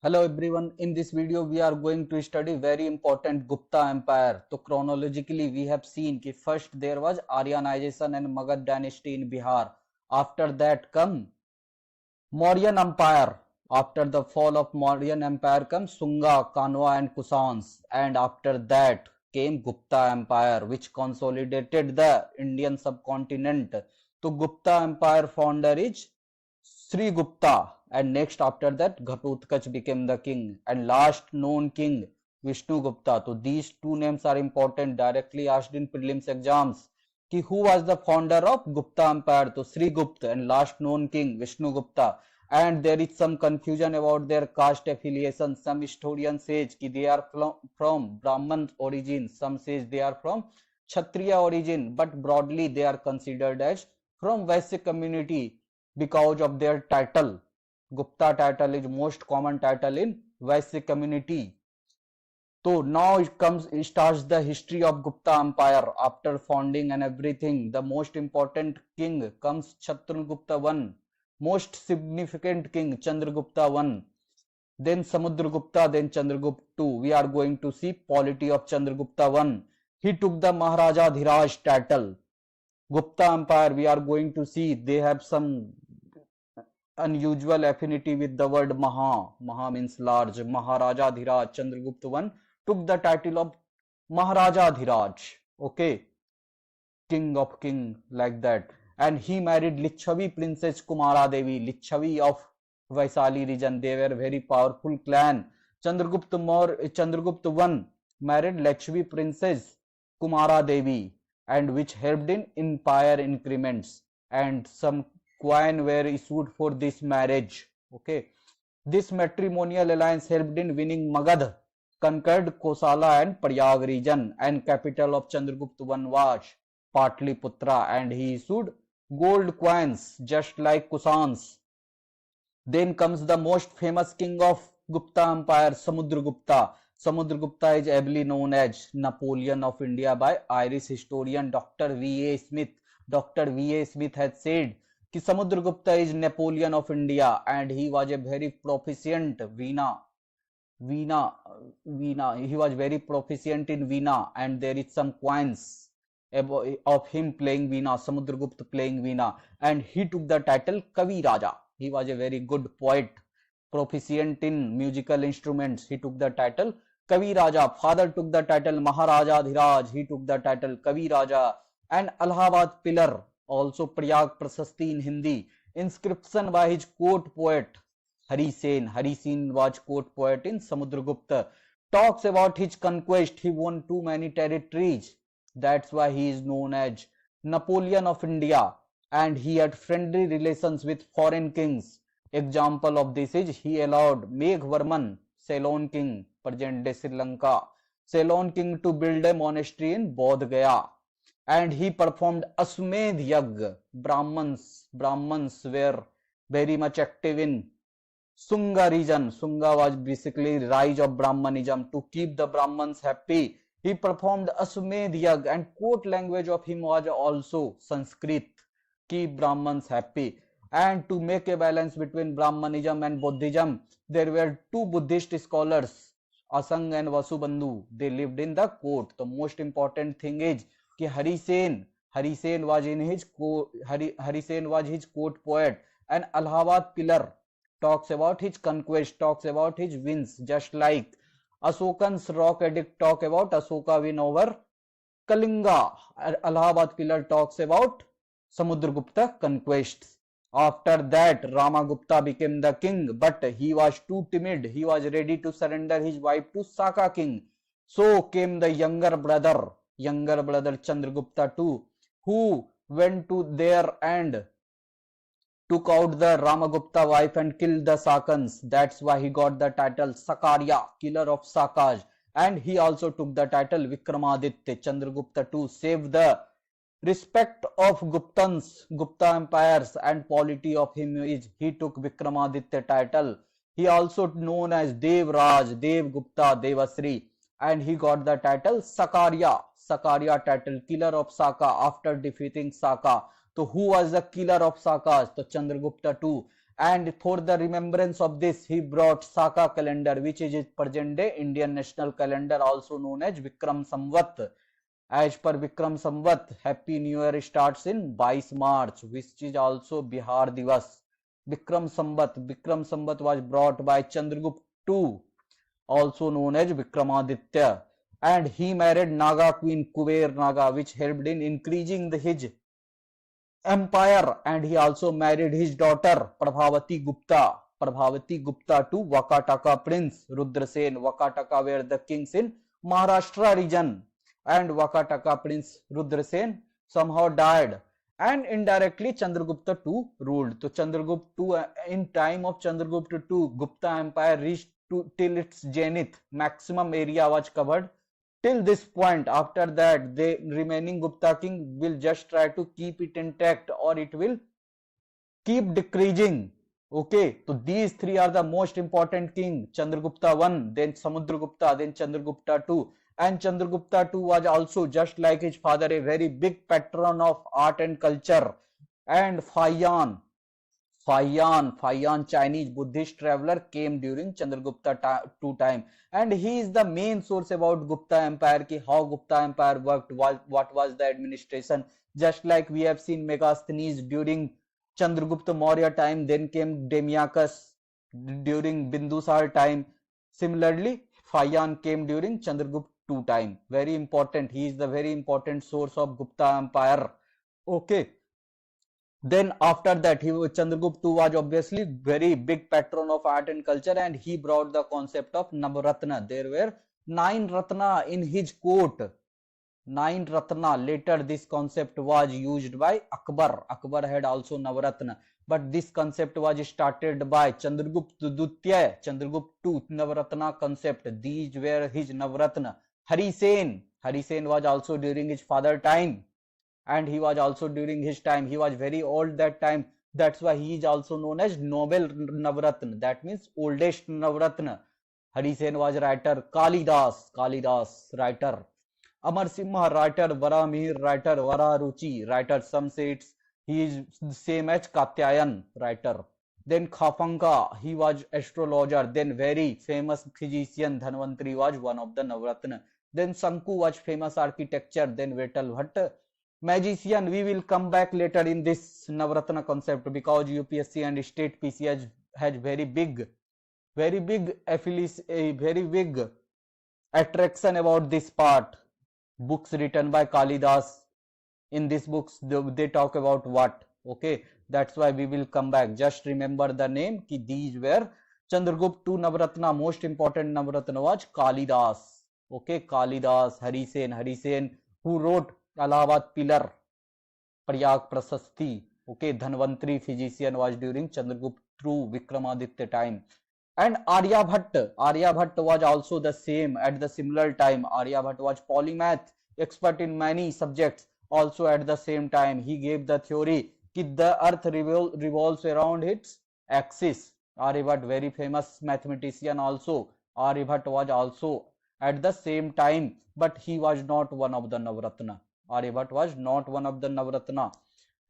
Hello everyone. In this video, we are going to study very important Gupta Empire. So chronologically, we have seen that first there was Aryanization and Magad dynasty in Bihar. After that come Mauryan Empire. After the fall of Mauryan Empire comes Sunga, Kanwa and Kusans. And after that came Gupta Empire, which consolidated the Indian subcontinent. So Gupta Empire founder is Sri Gupta, and next after that Ghatotkacha became the king, and last known king Vishnu Gupta. So these two names are important, directly asked in prelims exams. Ki who was the founder of Gupta Empire? So Sri Gupta, and last known king Vishnu Gupta. And there is some confusion about their caste affiliation. Some historians say ki they are from Brahman origin, some says they are from Kshatriya origin, but broadly they are considered as from Vaisya community because of their title. Gupta title is most common title in Vaisya community. So now it starts the history of Gupta Empire after founding and everything. The most important king comes Chandragupta I, most significant king Chandragupta I, then Samudragupta, then Chandragupta II. We are going to see polity of Chandragupta I. He took the Maharaja Dhiraj title. Gupta Empire, we are going to see they have some unusual affinity with the word Maha. Maha means large. Maharaja Dhiraj, Chandragupta I took the title of Maharaja Dhiraj. Okay, king of king, like that. And he married Lichavi princess Kumara Devi, Lichavi of Vaisali region. They were very powerful clan. Chandragupta I married Lichavi princess Kumara Devi, and which helped in empire increments, and some coin were issued for this marriage. Okay, this matrimonial alliance helped in winning Magad, conquered Kosala and Prayag region, and capital of Chandragupta I was Patliputra, and he issued gold coins just like Kusans. Then comes the most famous king of Gupta Empire, Samudragupta. Samudragupta is ably known as Napoleon of India by Irish historian Dr. V.A. Smith. Dr. V.A. Smith has said that Samudragupta is Napoleon of India, and he was a very proficient Veena. He was very proficient in Veena, and there is some coins of him playing Veena, Samudragupta playing Veena, and he took the title Kavi Raja. He was a very good poet, proficient in musical instruments. He took the title Kavi Raja. Father took the title Maharaja Dhiraj. He took the title Kavi Raja. And Allahabad pillar, also Prayag Prasasti in Hindi, inscription by his court poet Hari Sen. Hari Sen was court poet in Samudragupta. Talks about his conquest. He won too many territories. That's why he is known as Napoleon of India. And he had friendly relations with foreign kings. Example of this is he allowed Meghvarman, Ceylon king, present day Sri Lanka, Ceylon king, to build a monastery in Bodh Gaya. And he performed Asmedh Yagya. Brahmans were very much active in Sunga region. Sunga was basically rise of Brahmanism. To keep the Brahmans happy, he performed Asmedh Yagya, and court language of him was also Sanskrit. Keep Brahmans happy. And to make a balance between Brahmanism and Buddhism, there were two Buddhist scholars, Asang and Vasubandhu. They lived in the court. The most important thing is that Hari Sen was his court poet, and Allahabad pillar talks about his conquest, talks about his wins, just like Ashokan's rock edict talk about Ashoka win over Kalinga. Allahabad pillar talks about Samudragupta conquests. After that, Ramagupta became the king, but he was too timid. He was ready to surrender his wife to Saka king. So came the younger brother Chandragupta II, who went to there and took out the Ramagupta wife and killed the Sakans. That's why he got the title Sakarya, killer of Sakas. And he also took the title Vikramaditya. Chandragupta II saved the respect of Gupta empires, and polity of him is he took Vikramaditya title. He also known as Dev Raj, Dev Gupta, Devasri, and he got the title Sakarya title, killer of Saka, after defeating Saka. So who was the killer of Sakas? So Chandragupta II. And for the remembrance of this, he brought Saka calendar, which is his present day Indian national calendar, also known as Vikram Samvat. As per Vikram Samvat, Happy New Year starts in 22 March, which is also Bihar Divas. Vikram Samvat was brought by Chandragupta II, also known as Vikramaditya, and he married Naga queen Kuber Naga, which helped in increasing his empire, and he also married his daughter Prabhavati Gupta to Vakataka prince Rudrasen. Vakataka were the kings in Maharashtra region, and Vakataka prince Rudrasen somehow died, and indirectly Chandragupta II ruled. So Chandragupta II, in time of Chandragupta II, Gupta empire reached till its zenith. Maximum area was covered till this point. After that, the remaining Gupta king will just try to keep it intact, or it will keep decreasing. Okay, so these three are the most important king: Chandragupta I, then Samudragupta, then Chandragupta II. And Chandragupta II was also, just like his father, a very big patron of art and culture. And Faiyan, Chinese Buddhist traveler, came during Chandragupta II time, and he is the main source about Gupta Empire, ki how Gupta Empire worked, what was the administration. Just like we have seen Megasthenes during Chandragupta Maurya time, then came Demyacus during Bindusar time. Similarly, Faiyan came during Chandragupta II time. Very important. He is the very important source of Gupta Empire. Okay. Then after that, Chandragupta II was obviously very big patron of art and culture, and he brought the concept of Navratna. There were 9 Ratna in his court. 9 Ratna. Later, this concept was used by Akbar. Akbar had also Navratna, but this concept was started by Chandragupta Dutya. Chandragupta II Navratna concept. These were his Navratna. Hari Sen was also during his father time, and he was also during his time. He was very old that time. That's why he is also known as Nobel Navratna. That means oldest Navratna. Hari Sen was writer. Kalidas writer. Amar Simha writer. Varamihir writer. Vararuchi writer. Some say he is the same as Katyayan writer. Then Khapanka, he was astrologer. Then very famous physician Dhanvantri was one of the Navratna. Then Sanku was famous architecture. Then Vetal Bhatt, magician. We will come back later in this Navratna concept, because UPSC and state PC has very big attraction about this part. Books written by Kalidas. In these books, they talk about what? Okay, that's why we will come back. Just remember the name, ki these were Chandragupta II Navratna. Most important Navratna was Kalidas. Okay, Kalidas. Hari Sen, who wrote Allahabad Pillar, Prayag Prasasti. Okay, Dhanvantri physician was during Chandragupta through Vikramaditya time. And Aryabhatta was also the same at the similar time. Aryabhatta was polymath, expert in many subjects. Also at the same time, he gave the theory that the earth revolves around its axis. Aryabhatta, very famous mathematician also. Aryabhatta was also at the same time, but he was not one of the Navratna. Aryabhatta was not one of the Navratna.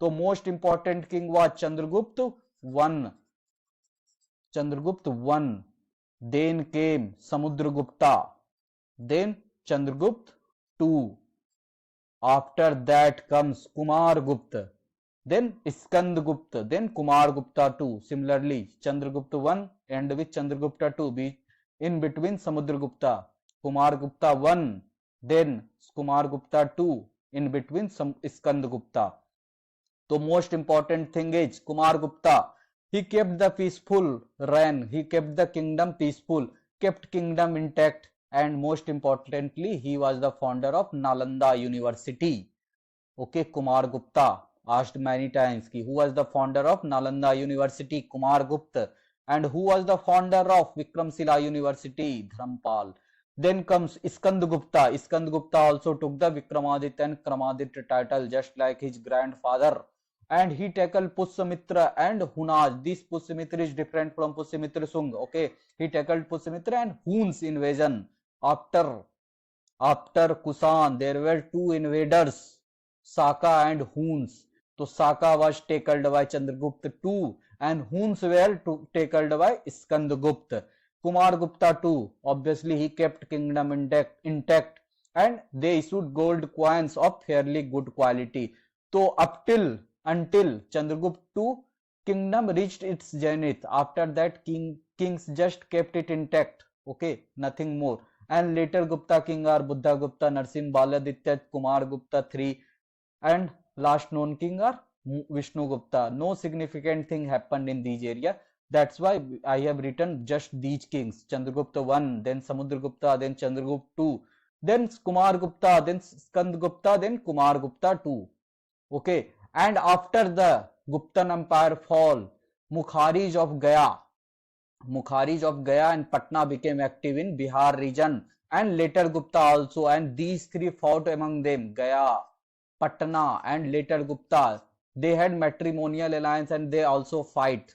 So most important king was Chandragupta I. Then came Samudragupta. Then Chandragupta II. After that comes Kumargupta. Then Skandagupta. Then Kumargupta II. Similarly, Chandragupta I and with Chandragupta II. In between Samudragupta. Kumargupta I. Then Kumargupta II. In between some Skandagupta. So most important thing is Kumargupta. He kept the peaceful reign. He kept the kingdom peaceful, kept kingdom intact, and most importantly, he was the founder of Nalanda University. Okay, Kumargupta. Asked many times, who was the founder of Nalanda University? Kumargupta. And who was the founder of Vikramshila University? Dharampal. Then comes Skandagupta. Skandagupta also took the Vikramaditya and Kramaditya title, just like his grandfather. And he tackled Pushyamitra and Hunaj. This Pushyamitra is different from Pushyamitra Sung. Okay, he tackled Pushyamitra and Hun's invasion. After Kusan, there were two invaders, Saka and Huns. So Saka was tackled by Chandragupta II, and whom were tackled by Skandagupta. Kumargupta too, obviously he kept kingdom intact and they issued gold coins of fairly good quality. So up till until Chandragupta II kingdom reached its zenith. After that kings just kept it intact. Okay, nothing more. And later Gupta king are Buddha Gupta, Narsim Baladitya, Kumar Gupta III, and last known king are Vishnu Gupta. No significant thing happened in these areas. That's why I have written just these kings: Chandragupta I, then Samudragupta, then Chandragupta II, then Kumar Gupta, then Skand Gupta, then Kumar Gupta II. Okay, and after the Guptan Empire fall, Mukharis of Gaya Mukharis of Gaya and Patna became active in Bihar region, and later Gupta also, and these three fought among them: Gaya, Patna and later Gupta. They had matrimonial alliance and they also fought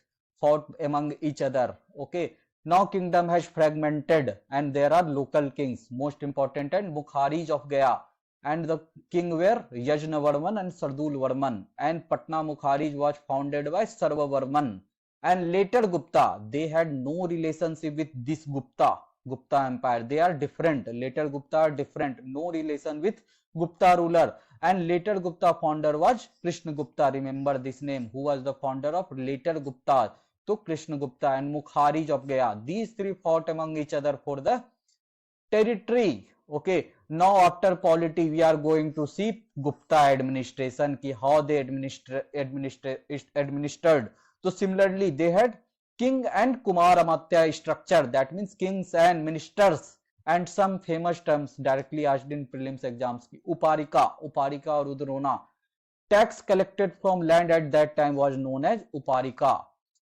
among each other. Okay, now kingdom has fragmented and there are local kings, most important, and Mukharis of Gaya, and the king were Yajnavarman and Sardul Varman, and Patna Mukharis was founded by Sarvavarman. And later Gupta, they had no relationship with this Gupta Empire. They are different. Later Gupta are different. No relation with Gupta ruler. And later Gupta founder was Krishna Gupta. Remember this name. Who was the founder of later Gupta? So Krishna Gupta and Mukharis of Gaya. These three fought among each other for the territory. Okay, now after polity we are going to see Gupta administration, ki how they administered. So similarly they had king and Kumar Amatya structure, that means kings and ministers, and some famous terms directly asked in prelims exams, ki Uparika or Udrona. Tax collected from land at that time was known as Uparika.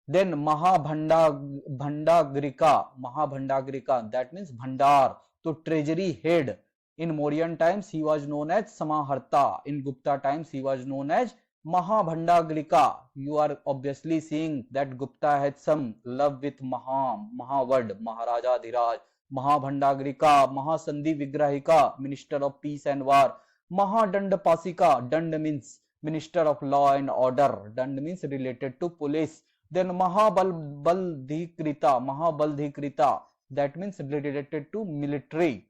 Then Mahabhandagrika, that means Bhandar. So treasury head. In Mauryan times he was known as Samaharta. In Gupta times he was known as Mahabhandagrika. You are obviously seeing that Gupta had some love with Maha word, Maharaja Dhiraj. Mahabhandagrika, Mahasandhi Vigrahika, Minister of Peace and War. Mahadandapasika, Dand means Minister of Law and Order. Dand means related to police. Then Mahabaldhikrita, that means related to military.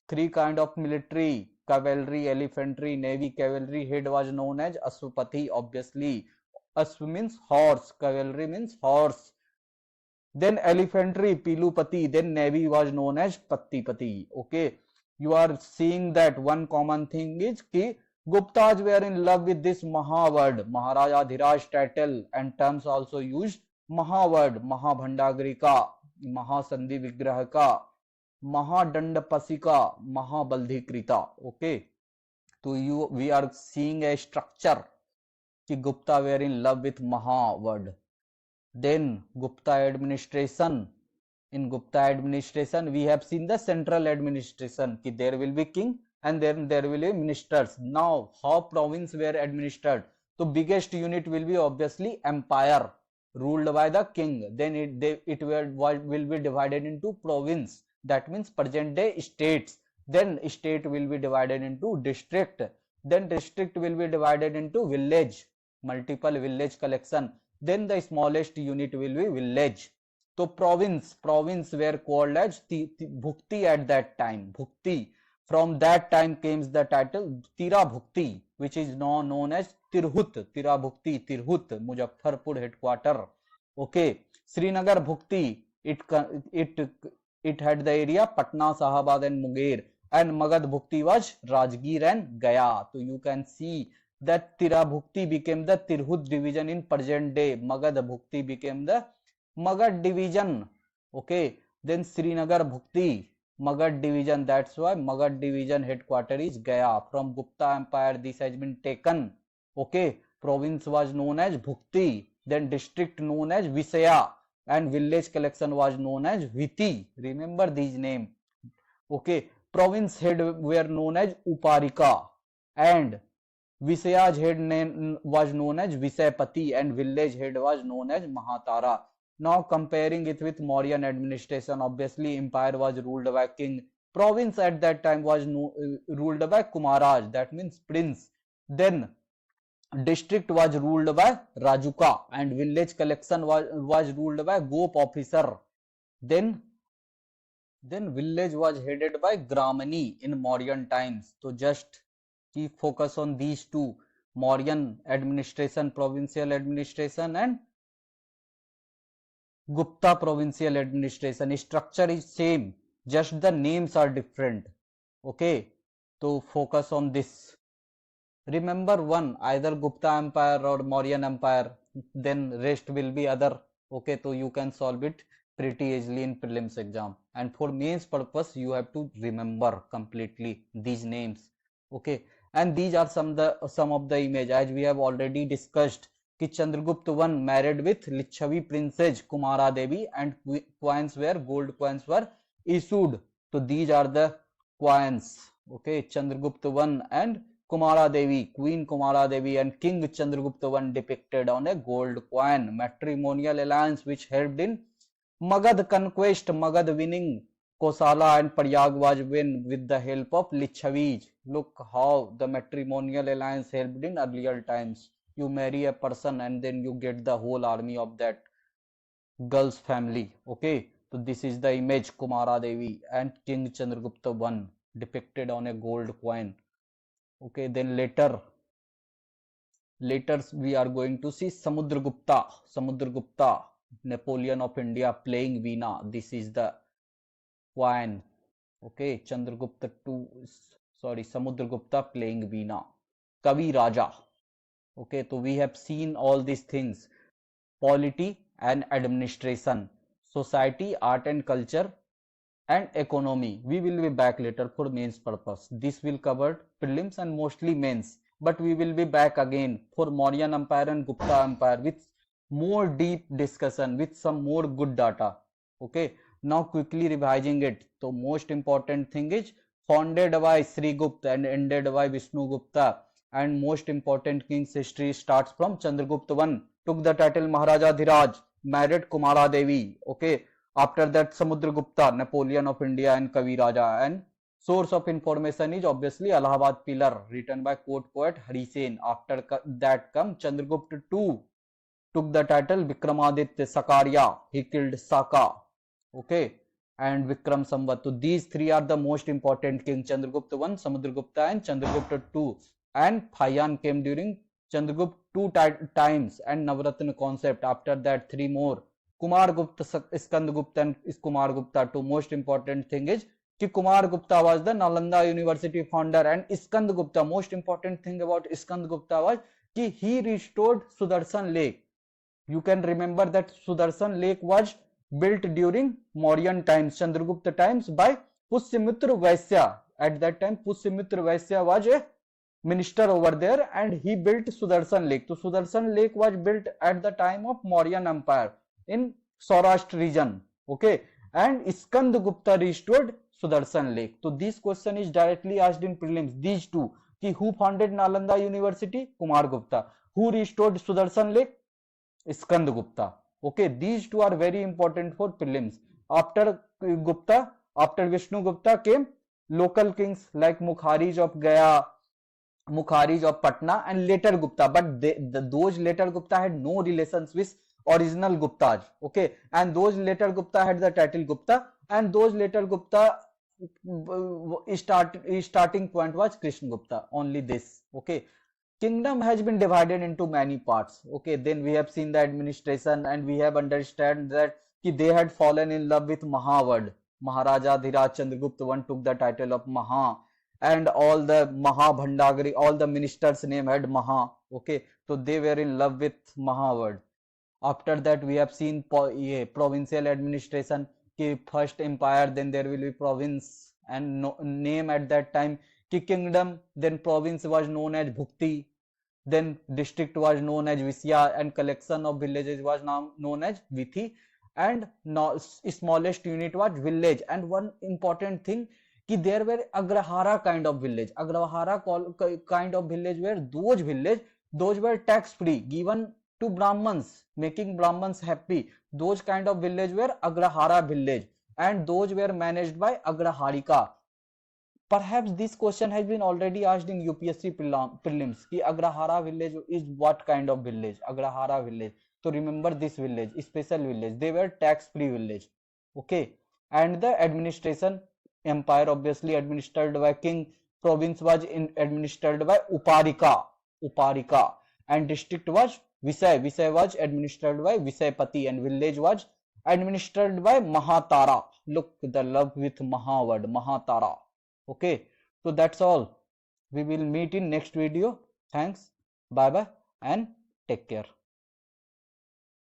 Three kind of military: cavalry, elephantry, navy. Cavalry head was known as Aswapati, obviously. Asw means horse, cavalry means horse. Then elephantry, Pilupati. Then navy was known as Pattipati. Okay, you are seeing that one common thing is ki Guptas were in love with this Maha word, Maharaja Dhiraj title, and terms also used Maha word, Mahabhandagrika, Mahasandhi Vigrahaka, Mahadandapasika, Mahabaldhikrita. Okay, so we are seeing a structure कि Gupta were in love with Maha word. Then Gupta administration. In Gupta administration, we have seen the central administration, कि there will be king and then there will be ministers. Now, how province were administered? So biggest unit will be obviously empire, ruled by the king. Then it will be divided into province. That means present day states. Then state will be divided into district. Then district will be divided into village, multiple village collection. Then the smallest unit will be village. So province were called as Bhukti at that time. Bhukti. From that time came the title Tira Bhukti, which is now known as Tirhut. Tira Bhukti, Tirhut, Muzaffarpur headquarter. Okay. Srinagar Bhukti, it had the area Patna, Sahabad and Munger. And Magad Bhukti was Rajgir and Gaya. So you can see that Tira Bhukti became the Tirhut division in present day. Magad Bhukti became the Magad division. Okay. Then Srinagar Bhukti, Magad division. That's why Magad division headquarter is Gaya. From Gupta Empire this has been taken. Okay. Province was known as Bhukti. Then district known as Visaya. And village collection was known as Viti. Remember these names. Okay. Province head were known as Uparika. And Visaya's head name was known as Visayapati. And village head was known as Mahatara. Now comparing it with Mauryan administration, obviously empire was ruled by king. Province at that time was ruled by Kumaraj, that means prince. Then District was ruled by Rajuka and village collection was ruled by Gop officer. Then village was headed by Gramani in Mauryan times. So just keep focus on these two, Mauryan administration, provincial administration, and Gupta provincial administration. Structure is same, just the names are different. Okay, so focus on this. Remember one, either Gupta Empire or Mauryan Empire, then rest will be other. Okay, so you can solve it pretty easily in prelims exam. And for mains purpose, you have to remember completely these names. Okay, and these are some of the image as we have already discussed. Ki Chandragupta I married with Lichavi princess Kumara Devi and gold coins were issued. So these are the coins. Okay, Chandragupta I and Kumara Devi, Queen Kumara Devi and King Chandragupta I depicted on a gold coin. Matrimonial alliance which helped in Magad conquest, Magad winning Kosala and Prayag was won with the help of Lichavis. Look how the matrimonial alliance helped in earlier times. You marry a person and then you get the whole army of that girl's family. Okay, so this is the image Kumara Devi and King Chandragupta I depicted on a gold coin. Okay, then later we are going to see Samudragupta, Napoleon of India playing Veena. This is the coin. Okay, Chandragupta II, sorry, Samudragupta playing Veena. Kavi Raja. Okay, so we have seen all these things: polity and administration, society, art and culture, and economy. We will be back later for mains purpose. This will cover prelims and mostly mains, but we will be back again for Mauryan Empire and Gupta Empire with more deep discussion with some more good data. Okay, now quickly revising it. So most important thing is founded by Sri Gupta and ended by Vishnu Gupta, and most important king's history starts from Chandragupta I, took the title Maharaja Dhiraj, married Kumara Devi. Okay, after that Samudragupta, Napoleon of India and Kavi Raja, and source of information is obviously Allahabad Pillar written by court poet Hari Sen. After that come Chandragupta II, took the title Vikramaditya Sakarya, he killed Saka. Okay, and Vikram Samvat. So these three are the most important king: Chandragupta I, Samudragupta and Chandragupta II. And Phayyan came during Chandragupta two times and Navratna concept. After that, three more: Kumar Gupta, Skand Gupta and Kumar Gupta. Two most important thing is कि Kumar Gupta was the Nalanda University founder, and Skand Gupta, most important thing about Skand Gupta was कि he restored Sudarshan Lake. You can remember that Sudarshan Lake was built during Mauryan times, Chandragupta times, by Pushyamitra Vaisya. At that time, Pushyamitra Vaisya was a minister over there and he built Sudarshan Lake. So Sudarshan Lake was built at the time of Mauryan Empire in Saurashtra region. Okay, and Skand Gupta restored Sudarshan Lake. So this question is directly asked in prelims. These two, ki who founded Nalanda University? Kumar Gupta. Who restored Sudarshan Lake? Skand Gupta. Okay, these two are very important for prelims. After Gupta, after Vishnu Gupta came local kings like Mukharij of Gaya, Mukharij of Patna, and later Gupta. But those later Gupta had no relations with original Guptas. Okay, and those later Gupta had the title Gupta, and those later Gupta starting point was Krishna Gupta. Only this. Okay, kingdom has been divided into many parts. Okay, then we have seen the administration and we have understand that they had fallen in love with Mahavard. Maharaja Dhiraj Chandragupta I took the title of Maha, and all the Maha Bhandagari, all the ministers name had Maha. Okay, so they were in love with Mahavard. After that we have seen provincial administration, ki first empire, then there will be province, and name at that time ki kingdom, then province was known as Bhukti, then district was known as Visya, and collection of villages was now known as Vithi, and smallest unit was village. And one important thing, कि there were Agrahara kind of village. Agrahara kind of village were those were tax free, given to Brahmans, making Brahmans happy. Those kind of village were Agrahara village, and those were managed by Agraharika. Perhaps this question has been already asked in UPSC prelims कि Agrahara village is what kind of village? Agrahara village. So remember this village, special village. They were tax-free village. Okay. And the administration empire obviously administered by king. Province was administered by Uparika, and district was Visay was administered by Visaypati, and village was administered by Mahatara. Look, the love with Maha word, Mahatara. Okay, so that's all. We will meet in next video. Thanks. Bye bye and take care.